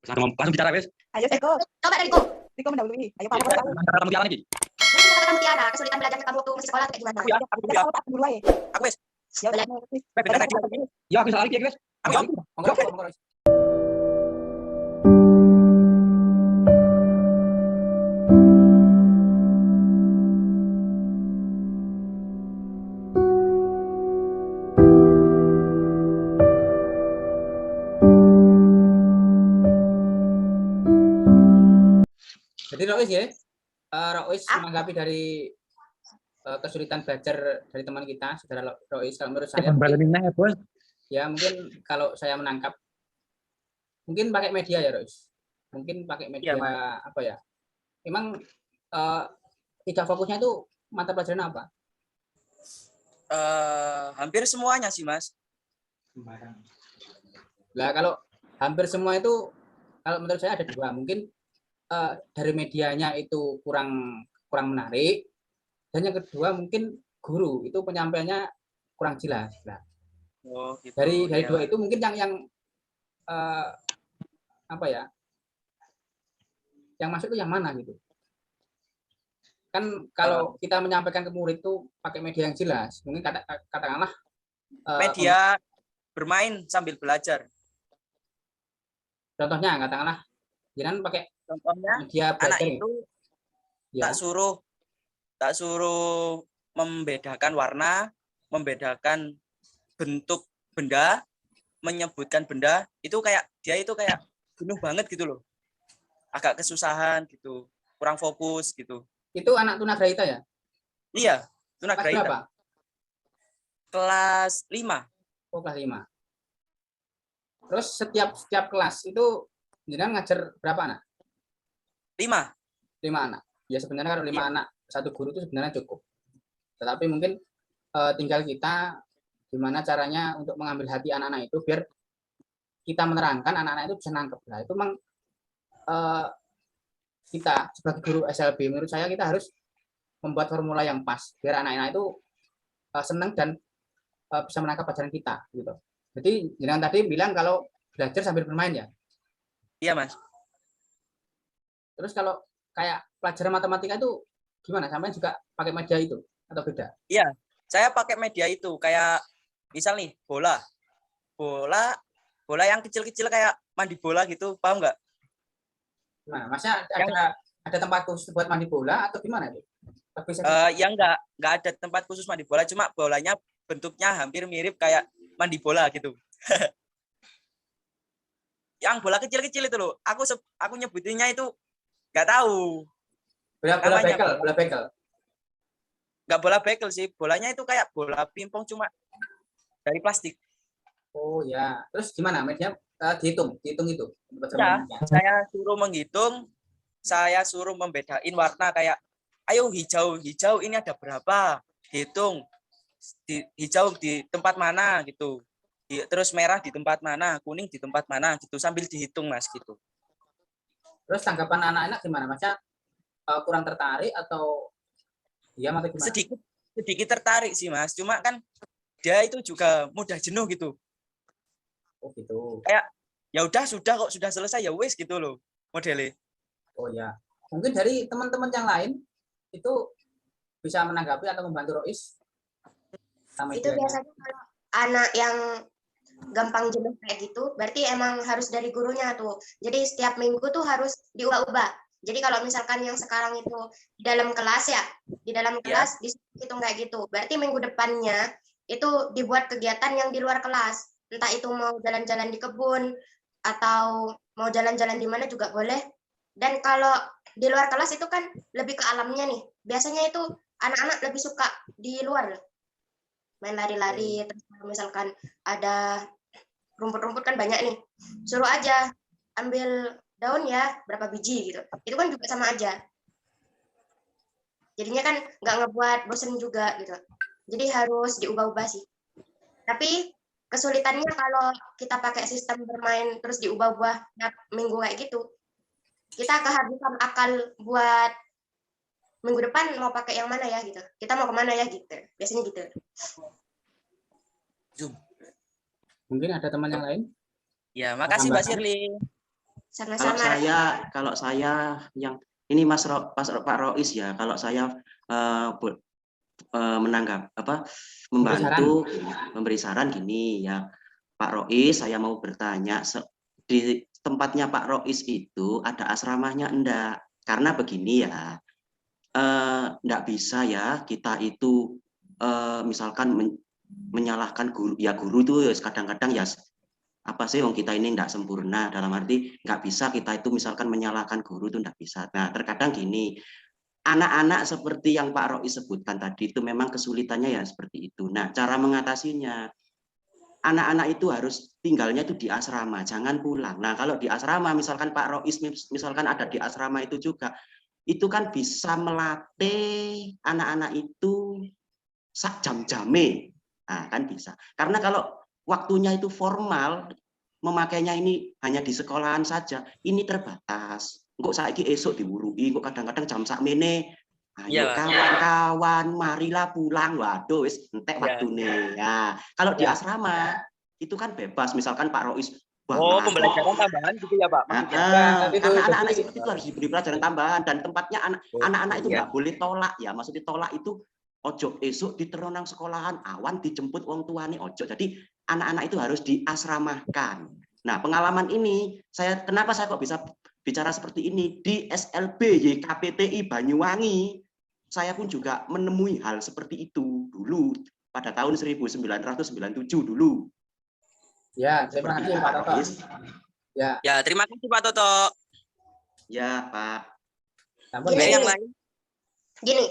Langsung bicara, wes. Ayo, Eko. Coba dari Riko. Riko mendahului. Ayo, Pak. Kamu Tiara lagi. Mungkin kata kamu Tiara, kesulitan belajarnya kamu waktu masih sekolah kayak gimana? Aku juga tahu guru aja. Aku wes. Ya udah. Ya, aku salah lagi, wes. Aku monggo. Jadi Rois ya, Rois menanggapi dari kesulitan belajar dari teman kita, saudara Rois. Kalau menurut saya, ya mungkin kalau saya menangkap, mungkin pakai media ya Rois. Mungkin pakai media apa ya? Memang tidak fokusnya itu mata pelajaran apa? Hampir semuanya sih Mas. Nah, kalau hampir semua itu, kalau menurut saya ada dua. Mungkin dari medianya itu kurang menarik, dan yang kedua mungkin guru itu penyampaiannya kurang jelas. Nah, gitu, dari dua itu mungkin yang apa ya, yang masuk itu yang mana gitu kan. Kalau kita menyampaikan ke murid itu pakai media yang jelas, mungkin katakanlah media bermain sambil belajar. Contohnya katakanlah jangan pakai contohnya media anak belajar, itu ya. tak suruh membedakan warna, membedakan bentuk benda, menyebutkan benda, itu kayak dia itu kayak jenuh banget gitu loh. Agak kesusahan gitu, kurang fokus gitu. Itu anak tunagrahita ya? Iya, tunagrahita. Berapa? Kelas 5. Oh, kelas 5. Terus setiap kelas itu jenengan ngajar berapa anak? 5 anak. Ya sebenarnya kalau 5 anak satu guru itu sebenarnya cukup. Tetapi mungkin tinggal kita gimana caranya untuk mengambil hati anak-anak itu biar kita menerangkan anak-anak itu bisa nangkep. Nah, itu memang kita sebagai guru SLB menurut saya kita harus membuat formula yang pas biar anak-anak itu senang dan bisa menangkap pelajaran kita gitu. Jadi jangan tadi bilang kalau belajar sambil bermain ya. Iya Mas. Terus kalau kayak pelajaran matematika itu gimana? Sampai juga pakai media itu atau beda? Iya, saya pakai media itu kayak misal nih bola yang kecil-kecil kayak mandi bola gitu, paham nggak? Nah, masa ada tempat khusus buat mandi bola atau gimana itu? Ya nggak ada tempat khusus mandi bola, cuma bolanya bentuknya hampir mirip kayak mandi bola gitu. Yang bola kecil-kecil itu loh, aku nyebutinnya itu nggak tahu. Bola bekel. Nggak bola bekel sih, bolanya itu kayak bola pingpong cuma dari plastik. Oh ya, terus gimana? Media dihitung itu? Ya, saya suruh menghitung, saya suruh membedain warna kayak, ayo hijau ini ada berapa, hitung hijau di tempat mana gitu, terus merah di tempat mana, kuning di tempat mana gitu, sambil dihitung Mas gitu. Terus tanggapan anak-anak gimana? Masnya kurang tertarik atau ya masih gimana? Sedikit tertarik sih Mas, cuma kan dia itu juga mudah jenuh gitu. Oh gitu. Kayak ya udah sudah selesai ya wes gitu loh modelnya. Oh ya, mungkin dari teman-teman yang lain itu bisa menanggapi atau membantu Rois. Itu biasanya kalau anak yang gampang jenuh kayak gitu, berarti emang harus dari gurunya tuh. Jadi setiap minggu tuh harus diubah-ubah. Jadi kalau misalkan yang sekarang itu di dalam kelas ya, di dalam kelas dihitung kayak gitu. Berarti minggu depannya itu dibuat kegiatan yang di luar kelas. Entah itu mau jalan-jalan di kebun atau mau jalan-jalan di mana juga boleh. Dan kalau di luar kelas itu kan lebih ke alamnya nih. Biasanya itu anak-anak lebih suka di luar. Main lari-lari, terus kalau misalkan ada rumput-rumput kan banyak nih. Suruh aja ambil daun ya, berapa biji gitu. Itu kan juga sama aja. Jadinya kan nggak ngebuat bosen juga gitu. Jadi harus diubah-ubah sih. Tapi kesulitannya kalau kita pakai sistem bermain terus diubah-ubah minggu kayak gitu, kita kehabisan akal buat minggu depan mau pakai yang mana ya gitu. Kita mau kemana ya gitu. Biasanya gitu. Mungkin ada teman yang lain? Ya, makasih Mbak Shirley. sama-sama. Kalau saya yang ini Pak Rois ya, kalau saya membantu memberi saran gini ya, Pak Rois, saya mau bertanya, di tempatnya Pak Rois itu ada asramanya enggak? Karena begini ya, enggak bisa ya kita itu misalkan menyalahkan guru, ya guru itu kadang-kadang ya apa sih, wong kita ini enggak sempurna, dalam arti enggak bisa kita itu misalkan menyalahkan guru itu enggak bisa. Nah, terkadang gini, anak-anak seperti yang Pak Rois sebutkan tadi itu memang kesulitannya ya seperti itu. Nah, cara mengatasinya, anak-anak itu harus tinggalnya itu di asrama, jangan pulang. Nah, kalau di asrama, misalkan Pak Rois misalkan ada di asrama itu juga, itu kan bisa melatih anak-anak itu sak jam-jame. Nah, kan bisa. Karena kalau waktunya itu formal, memakainya ini hanya di sekolahan saja, ini terbatas. Kok saiki esok diwurui, kok kadang-kadang jam sakmene, ayo kawan-kawan, marilah pulang. Waduh, wis entek waktune. Ya, kalau di asrama itu kan bebas. Misalkan Pak Rois, pembelajaran tambahan gitu ya Pak? Karena anak-anak seperti itu harus diberi pelajaran tambahan, dan tempatnya anak-anak itu nggak boleh tolak ya. Maksudnya tolak itu ojo esok diteronang sekolahan, awan dijemput wong tuane, ojo. Jadi anak-anak itu harus diasramakan. Nah, pengalaman ini kenapa saya kok bisa bicara seperti ini, di SLB YKPTI Banyuwangi, saya pun juga menemui hal seperti itu dulu pada tahun 1997 dulu. Ya, terima kasih Pak Toto. Ya, terima kasih Pak Toto. Ya, Pak. Gini, yang lain? Gini,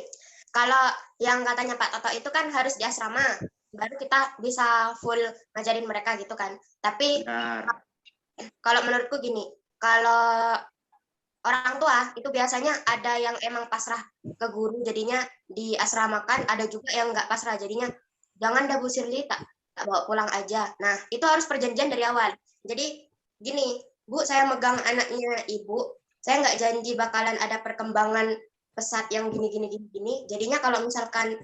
kalau yang katanya Pak Toto itu kan harus di asrama, baru kita bisa full ngajarin mereka gitu kan. Tapi kalau menurutku gini, kalau orang tua itu biasanya ada yang emang pasrah ke guru jadinya diasramakan, ada juga yang nggak pasrah jadinya jangan dah Bu Sirli, tak bawa pulang aja. Nah, itu harus perjanjian dari awal. Jadi gini, Bu, saya megang anaknya Ibu, saya nggak janji bakalan ada perkembangan pesat yang gini. Jadinya kalau misalkan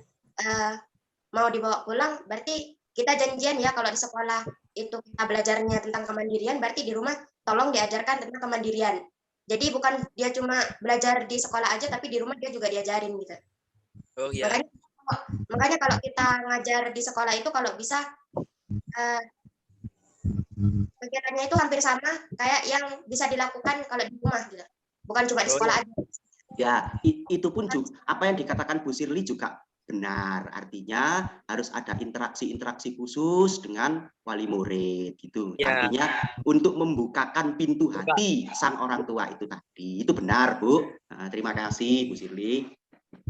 mau dibawa pulang, berarti kita janjian ya kalau di sekolah itu kita belajarnya tentang kemandirian, berarti di rumah tolong diajarkan tentang kemandirian. Jadi bukan dia cuma belajar di sekolah aja, tapi di rumah dia juga diajarin gitu. Oh iya. Makanya kalau kita ngajar di sekolah itu kalau bisa kegiatannya itu hampir sama kayak yang bisa dilakukan kalau di rumah gitu. Bukan cuma di sekolah aja. Ya, itu pun juga apa yang dikatakan Bu Sirli juga benar. Artinya harus ada interaksi khusus dengan wali murid gitu. Ya. Artinya untuk membukakan pintu hati sang orang tua itu tadi. Itu benar, Bu. Nah, terima kasih Bu Sirli.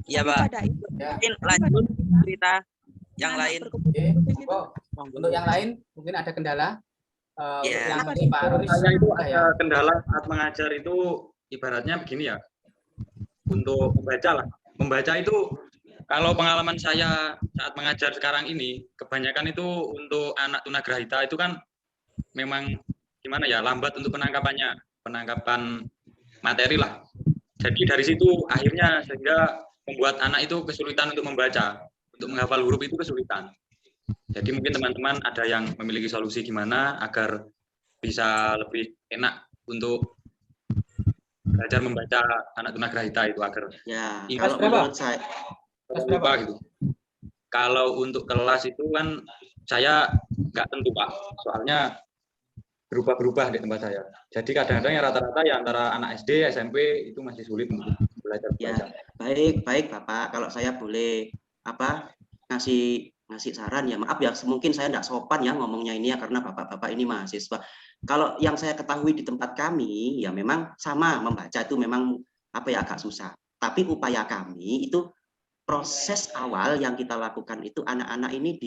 Iya, Pak. Mungkin lanjut cerita yang lain. Untuk yang lain mungkin ada kendala. Yang Pak Rois itu ada kendala saat mengajar itu ibaratnya begini ya. Untuk membaca lah. Membaca itu kalau pengalaman saya saat mengajar sekarang ini, kebanyakan itu untuk anak tunagrahita itu kan memang gimana ya, lambat untuk penangkapan materi lah. Jadi dari situ akhirnya sehingga membuat anak itu kesulitan untuk membaca, untuk menghafal huruf itu kesulitan. Jadi mungkin teman-teman ada yang memiliki solusi gimana agar bisa lebih enak untuk belajar membaca anak tunagrahita itu agar ya, kalau menurut saya lupa gitu. Kalau untuk kelas itu kan saya nggak tentu Pak, soalnya berubah-berubah di tempat saya. Jadi kadang-kadang yang rata-rata ya antara anak SD, SMP itu masih sulit untuk belajar. Ya, baik Bapak. Kalau saya boleh ngasih saran ya, maaf ya, mungkin saya nggak sopan ya ngomongnya ini ya karena Bapak-Bapak ini mahasiswa. Kalau yang saya ketahui di tempat kami ya memang sama, membaca itu memang agak susah. Tapi upaya kami itu proses awal yang kita lakukan itu anak-anak ini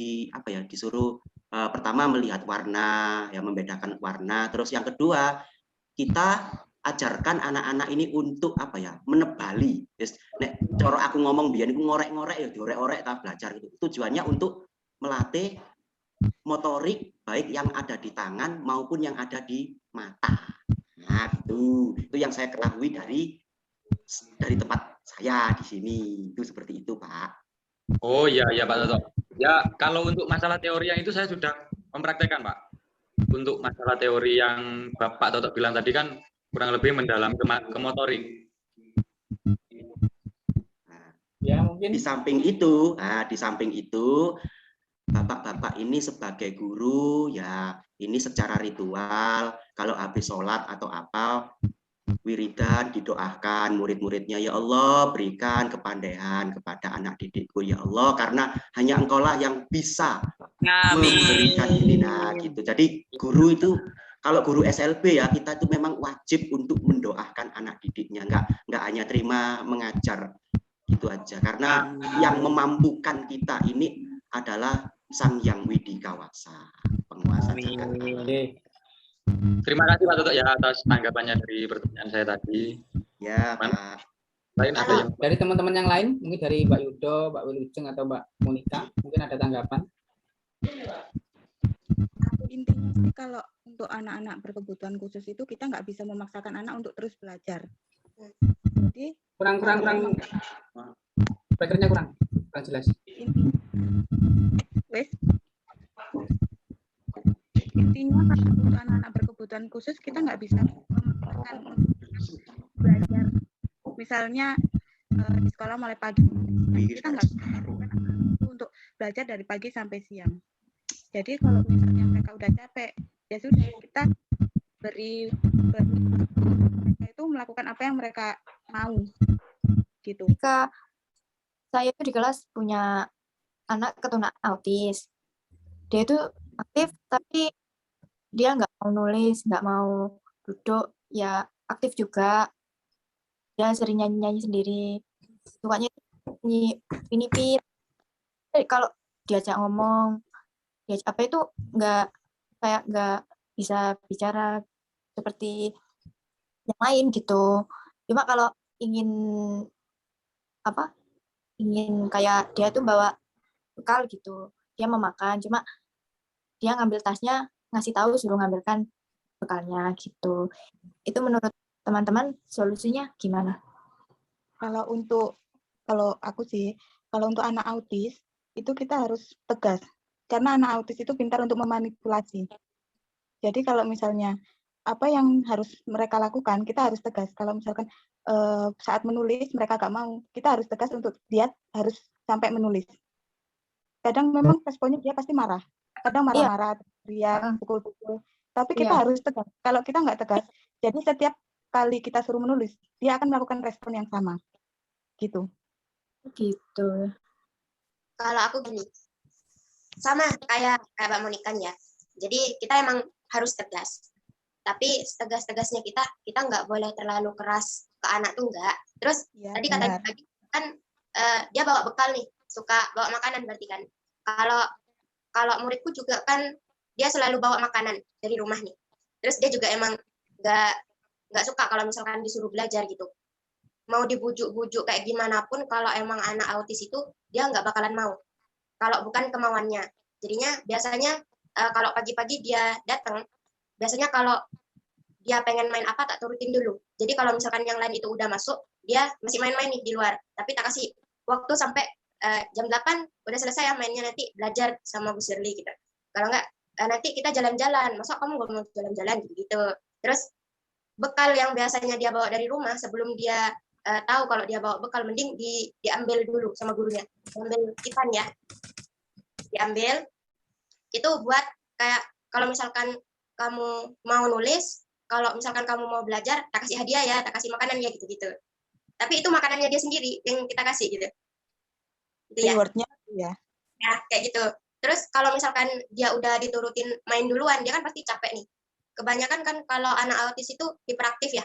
disuruh pertama melihat warna, ya membedakan warna. Terus yang kedua kita ajarkan anak-anak ini untuk menebali. Nek cara aku ngomong biyen iku ngorek-ngorek ya diorek-orek ta belajar gitu. Tujuannya untuk melatih motorik baik yang ada di tangan maupun yang ada di mata. Nah, itu yang saya ketahui dari tempat saya di sini. Itu seperti itu, Pak. Oh iya Pak Toto. Ya, kalau untuk masalah teori yang itu saya sudah mempraktekkan, Pak. Untuk masalah teori yang Bapak Toto bilang tadi kan kurang lebih mendalam ke motorik. Ya mungkin di samping itu bapak-bapak ini sebagai guru ya ini secara ritual kalau habis sholat atau apa wiridan didoakan murid-muridnya, ya Allah berikan kepandaian kepada anak didikku ya Allah karena hanya engkaulah yang bisa memberikan ini gitu. Jadi guru itu kalau guru SLB ya kita itu memang wajib untuk mendoakan anak didiknya, nggak hanya terima mengajar gitu aja karena yang memampukan kita ini adalah Sang Yang Widi Kawasa penguasa jagat. Terima kasih Pak Toto ya atas tanggapannya dari pertanyaan saya tadi. Ya Pak. Lain ada yang dari teman-teman yang lain, mungkin dari Mbak Yudo, Mbak Wilujeng atau Mbak Monika, mungkin ada tanggapan? Intinya sih kalau untuk anak-anak berkebutuhan khusus itu kita nggak bisa memaksakan anak untuk terus belajar. Jadi kurang speakernya kurang jelas. Intinya kalau untuk anak-anak berkebutuhan khusus kita nggak bisa memaksakan belajar. Misalnya di sekolah mulai pagi, kita nggak bisa untuk belajar dari pagi sampai siang. Jadi kalau misalnya mereka udah capek, ya sudah kita beri mereka itu melakukan apa yang mereka mau, gitu. Jika saya itu di kelas punya anak keturunan autis, dia itu aktif tapi dia nggak mau nulis, nggak mau duduk, ya aktif juga. Dia sering nyanyi-nyanyi sendiri, sukanya ini pit. Kalau diajak ngomong, diajak apa itu nggak bisa bicara seperti yang lain gitu. Cuma kalau ingin kayak dia tuh bawa bekal gitu, dia mau makan, cuma dia ngambil tasnya, ngasih tahu suruh ngambilkan bekalnya gitu. Itu menurut teman-teman solusinya gimana? Kalau aku sih, kalau untuk anak autis itu kita harus tegas karena anak autis itu pintar untuk memanipulasi. Jadi kalau misalnya apa yang harus mereka lakukan, kita harus tegas. Kalau misalkan saat menulis mereka gak mau, kita harus tegas untuk dia harus sampai menulis. Kadang memang responnya dia pasti marah. Kadang marah-marah, teriak, pukul-pukul. Tapi kita harus tegas. Kalau kita nggak tegas, jadi setiap kali kita suruh menulis, dia akan melakukan respon yang sama. Gitu. Gitu. Kalau aku gini, sama kayak Mbak Monika ya. Jadi kita emang harus tegas. Tapi setegas-tegasnya kita nggak boleh terlalu keras ke anak tuh enggak. Terus tadi kata kan dia bawa bekal nih, suka bawa makanan berarti kan. Kalau muridku juga kan dia selalu bawa makanan dari rumah nih. Terus dia juga emang nggak suka kalau misalkan disuruh belajar gitu. Mau dibujuk-bujuk kayak gimana pun kalau emang anak autis itu dia nggak bakalan mau. Kalau bukan kemauannya. Jadinya biasanya kalau pagi-pagi dia datang, biasanya kalau dia pengen main apa tak turutin dulu. Jadi kalau misalkan yang lain itu udah masuk, dia masih main-main nih di luar. Tapi tak kasih waktu sampai jam 8 udah selesai ya mainnya, nanti belajar sama Bu Shirley gitu. Kalau enggak nanti kita jalan-jalan. Masa kamu nggak mau jalan-jalan gitu. Terus bekal yang biasanya dia bawa dari rumah sebelum dia tahu kalau dia bawa bekal, mending diambil dulu sama gurunya. Diambil kipan ya. Diambil itu buat kayak kalau misalkan kamu mau nulis, kalau misalkan kamu mau belajar, tak kasih hadiah ya, tak kasih makanan ya gitu-gitu. Tapi itu makanannya dia sendiri yang kita kasih gitu. Gitu ya. Rewardnya ya. Ya, kayak gitu. Terus kalau misalkan dia udah diturutin main duluan, dia kan pasti capek nih. Kebanyakan kan kalau anak autis itu hiperaktif ya.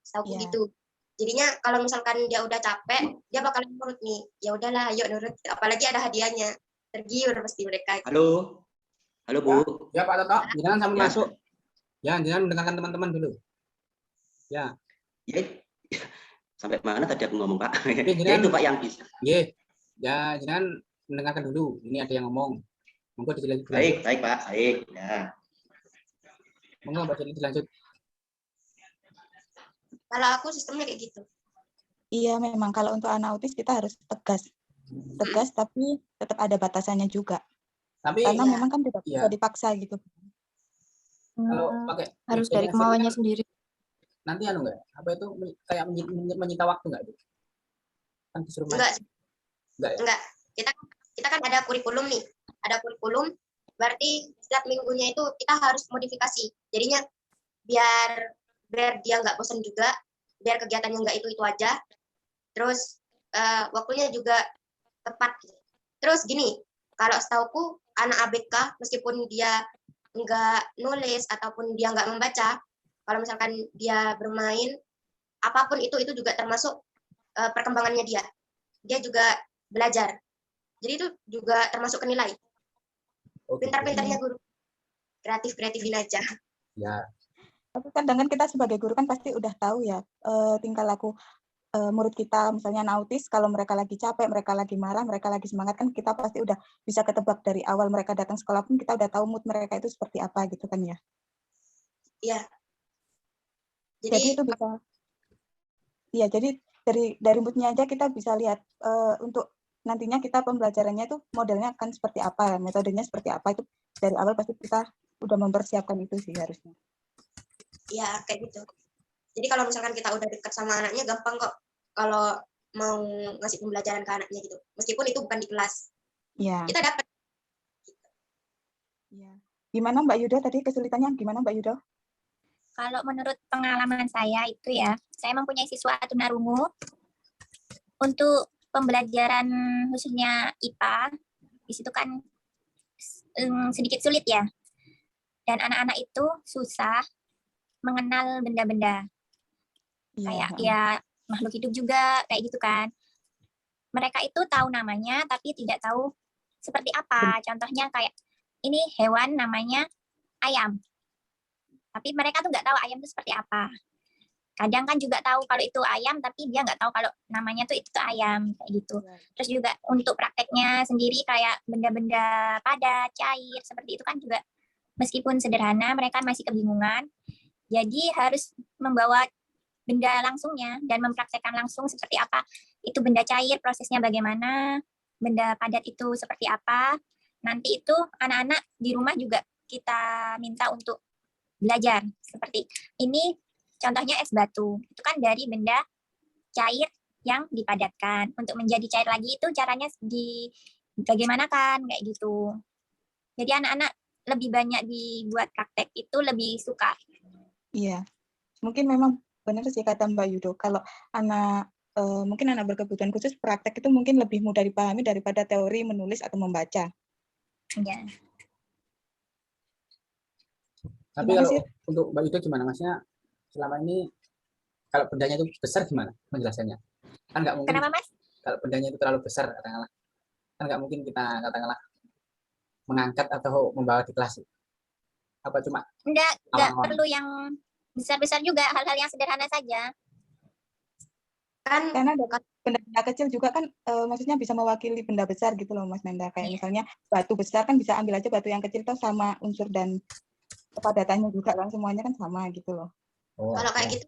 Setahu gitu. Jadinya kalau misalkan dia udah capek, dia bakal nurut nih. Ya udahlah, ayo nurut. Apalagi ada hadiahnya. Tergiur pasti mereka. Halo Bu. Ya Pak Toto, jangan sampai masuk. Ya, jangan mendengarkan teman-teman dulu. Ya. Sampai mana tadi aku ngomong Pak? Ya, itu Pak yang bisa. Ya, jangan mendengarkan dulu. Ini ada yang ngomong. Monggo dilanjut. Baik Pak. Baik. Ya. Monggo Mbak Jadi dilanjut. Kalau aku sistemnya kayak gitu. Iya, memang kalau untuk anak autis kita harus tegas. Tegas tapi tetap ada batasannya juga. Tapi karena memang kan tidak bisa dipaksa gitu. Kalau pakai harus dari kemauannya sendiri. nanti anu nggak? Apa itu kayak menyita waktu nggak itu? Kan disuruh main. Enggak, Enggak ya? enggak. Kita kan ada kurikulum nih. Ada kurikulum, berarti setiap minggunya itu kita harus modifikasi. Jadinya biar dia nggak bosan juga, biar kegiatannya nggak itu aja. Terus waktunya juga tepat. Terus gini, kalau setauku anak ABK meskipun dia nggak nulis ataupun dia nggak membaca, kalau misalkan dia bermain, apapun itu juga termasuk perkembangannya dia. Dia juga belajar. Jadi itu juga termasuk kenilai. Pintar-pintarnya guru. Kreatif-kreatifin aja. Ya. Tapi kadang kan kita sebagai guru kan pasti udah tahu ya tingkah laku murid kita, misalnya anak autis, kalau mereka lagi capek, mereka lagi marah, mereka lagi semangat, kan kita pasti udah bisa ketebak dari awal mereka datang sekolah pun kita udah tahu mood mereka itu seperti apa gitu kan ya. Iya. Jadi itu bisa. Iya, jadi dari moodnya aja kita bisa lihat untuk nantinya kita pembelajarannya itu modelnya akan seperti apa, metodenya seperti apa, itu dari awal pasti kita udah mempersiapkan itu sih harusnya. Iya, kayak gitu. Jadi kalau misalkan kita udah dekat sama anaknya, gampang kok kalau mau ngasih pembelajaran ke anaknya gitu. Meskipun itu bukan di kelas. Iya. Kita dapat. Iya. Gimana Mbak Yuda tadi kesulitannya? Gimana Mbak Yuda? Kalau menurut pengalaman saya itu ya, saya mempunyai siswa tunarungu. Untuk pembelajaran khususnya IPA, di situ kan sedikit sulit ya. Dan anak-anak itu susah mengenal benda-benda. Kayak ya makhluk hidup juga, kayak gitu kan. Mereka itu tahu namanya, tapi tidak tahu seperti apa. Contohnya kayak, ini hewan namanya ayam. Tapi mereka tuh nggak tahu ayam itu seperti apa. Kadang kan juga tahu kalau itu ayam, tapi dia nggak tahu kalau namanya tuh itu tuh ayam, kayak gitu. Terus juga untuk prakteknya sendiri kayak benda-benda padat, cair, seperti itu kan juga meskipun sederhana, mereka masih kebingungan. Jadi harus membawa benda langsungnya dan mempraktekkan langsung seperti apa itu benda cair, prosesnya bagaimana, benda padat itu seperti apa. Nanti itu anak-anak di rumah juga kita minta untuk belajar. Seperti ini contohnya es batu, itu kan dari benda cair yang dipadatkan. Untuk menjadi cair lagi itu caranya bagaimana kan, kayak gitu. Jadi anak-anak lebih banyak dibuat praktek itu lebih suka. Iya, mungkin memang benar sih kata Mbak Yudo. Kalau anak mungkin anak berkebutuhan khusus praktek itu mungkin lebih mudah dipahami daripada teori menulis atau membaca. Iya. Tapi kalau untuk Mbak Yudo gimana, Masnya selama ini kalau bendanya itu besar gimana penjelasannya? Kan nggak mungkin. Kenapa Mas? Kalau bendanya itu terlalu besar katakanlah, kan nggak mungkin kita katakanlah mengangkat atau membawa di kelas. Apa cuma? Enggak perlu yang besar-besar juga, hal-hal yang sederhana saja. Kan karena benda-benda kecil juga kan maksudnya bisa mewakili benda besar gitu loh Mas Nanda. Kayak misalnya batu besar kan bisa ambil aja batu yang kecil tuh sama unsur dan kepadatannya juga kan semuanya kan sama gitu loh. Kalau kayak gitu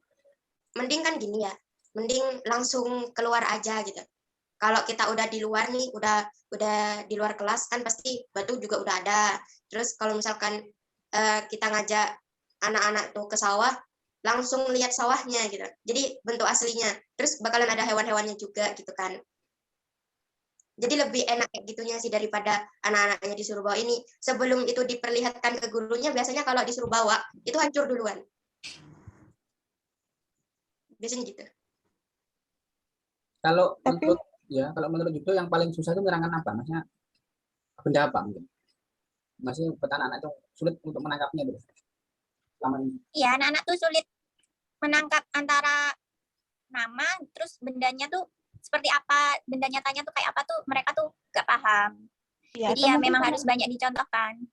mending kan gini ya. Mending langsung keluar aja gitu. Kalau kita udah di luar nih, udah di luar kelas kan pasti batu juga udah ada. Terus kalau misalkan kita ngajak anak-anak tuh ke sawah, langsung lihat sawahnya gitu. Jadi bentuk aslinya. Terus bakalan ada hewan-hewannya juga gitu kan. Jadi lebih enak kayak gitunya sih daripada anak-anaknya disuruh bawa ini. Sebelum itu diperlihatkan ke gurunya, biasanya kalau disuruh bawa, itu hancur duluan. Biasanya gitu. Kalau menurut Yudo yang paling susah itu menerangkan apa? Maksudnya benda apa mungkin? Masih anak-anak itu sulit untuk menangkapnya gitu. Iya, anak-anak tuh sulit menangkap antara nama terus bendanya tuh seperti apa, benda nyatanya tuh kayak apa tuh mereka tuh gak paham. Ya, jadi ya memang harus banyak dicontohkan.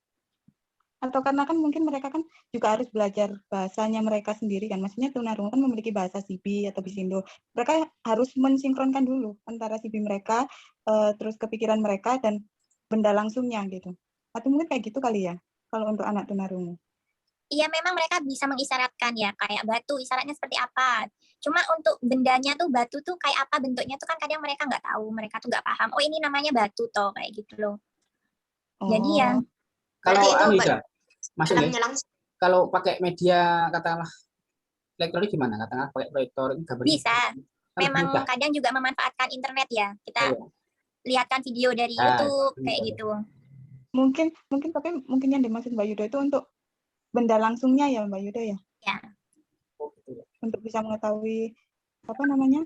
Atau karena kan mungkin mereka kan juga harus belajar bahasanya mereka sendiri kan. Maksudnya tunarungu kan memiliki bahasa Sibi atau Bisindo. Mereka harus mensinkronkan dulu antara Sibi mereka, terus kepikiran mereka dan benda langsungnya gitu. Atau mungkin kayak gitu kali ya, kalau untuk anak tunarungu. Iya, memang mereka bisa mengisyaratkan ya, kayak batu, isyaratnya seperti apa. Cuma untuk bendanya tuh, batu tuh kayak apa bentuknya tuh kan kadang mereka nggak tahu, mereka tuh nggak paham. Oh ini namanya batu toh, kayak gitu loh. Jadi ya. Kalau maksudnya, kalau pakai media katakanlah elektronik gimana? Katakanlah pakai proyektor ini gambarnya. Bisa. Kan Memang mudah. kadang juga memanfaatkan internet ya. Kita Iya. lihatkan video dari Nah, YouTube kayak betul. gitu. Mungkin tapi mungkin yang dimaksud Mbak Yuda itu untuk benda langsungnya ya Mbak Yuda ya. Ya. Oh, gitu ya. Untuk bisa mengetahui apa namanya?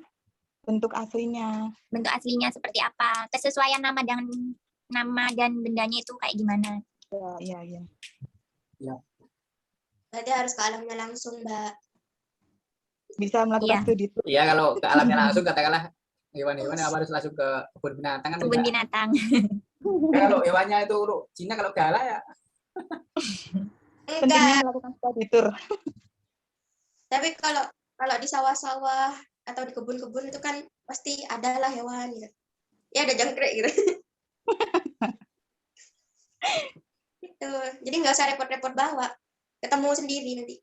Bentuk aslinya. Bentuk aslinya seperti apa, kesesuaian nama dan bendanya itu kayak gimana. Ya. Berarti harus ke alamnya langsung, Mbak. Bisa melakukan Iya. studi tour. Iya, kalau ke alamnya langsung katakanlah hewan-hewan apa harus langsung ke kebun binatang kan Kebun bisa. binatang. Ya, kalau hewannya itu Cina kalau gala ya. Pentingnya Enggak, melakukan studi tour. tapi kalau di sawah-sawah atau di kebun-kebun itu kan pasti ada lah hewan gitu. Ya ada jangkrik gitu. Gitu. Jadi nggak usah repot-repot bawa. Ketemu sendiri nanti.